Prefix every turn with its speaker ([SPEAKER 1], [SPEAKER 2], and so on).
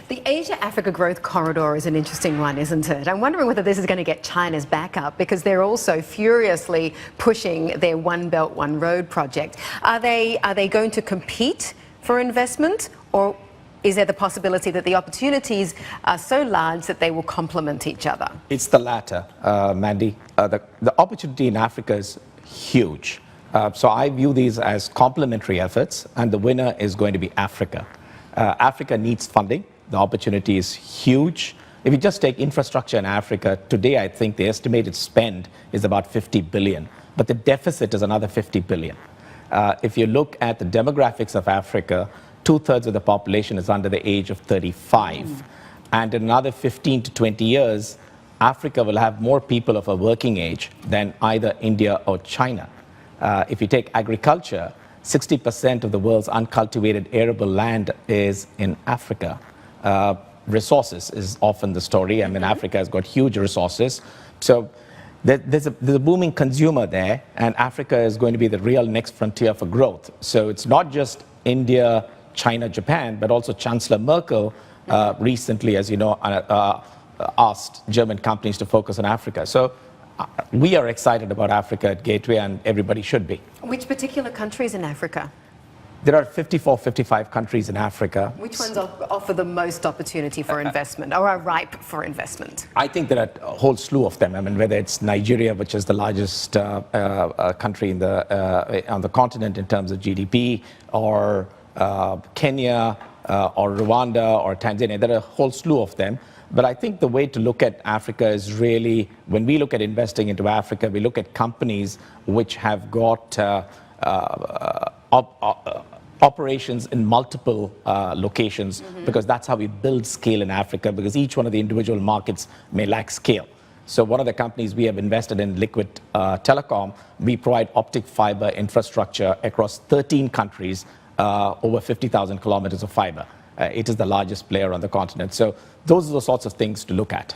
[SPEAKER 1] The Asia-Africa Growth Corridor is an interesting one, isn't it? I'm wondering whether this is going to get China's back up, because they're also furiously pushing their One Belt, One Road project. Are they going to compete for investment, or is there the possibility that the opportunities are so large that they will complement each other?
[SPEAKER 2] It's the latter, Mandy. The opportunity in Africa is huge. So I view these as complementary efforts, and the winner is going to be Africa. Africa needs funding. The opportunity is huge. If you just take infrastructure in Africa, today I think the estimated spend is about 50 billion, but the deficit is another 50 billion. If you look at the demographics of Africa, 2/3 of the population is under the age of 35. And in another 15 to 20 years, Africa will have more people of a working age than either India or China. If you take agriculture, 60% of the world's uncultivated arable land is in Africa. Resources is often the story. I mean, Africa has got huge resources. So there's a booming consumer there, and Africa is going to be the real next frontier for growth. So it's not just India, China, Japan, but also Chancellor Merkel recently, as you know, asked German companies to focus on Africa. So we are excited about Africa at Gateway, and everybody should be.
[SPEAKER 1] Which particular countries in Africa?
[SPEAKER 2] There are 54, 55 countries in Africa.
[SPEAKER 1] Which ones offer the most opportunity for investment, or are ripe for investment?
[SPEAKER 2] I think there are a whole slew of them. I mean, whether it's Nigeria, which is the largest country in on the continent in terms of GDP, or Kenya, or Rwanda, or Tanzania. There are a whole slew of them. But I think the way to look at Africa is really, when we look at investing into Africa, we look at companies which have got operations in multiple locations, because that's how we build scale in Africa, because each one of the individual markets may lack scale. So one of the companies we have invested in, Liquid Telecom, we provide optic fiber infrastructure across 13 countries, over 50,000 kilometers of fiber. It is the largest player on the continent. So those are the sorts of things to look at.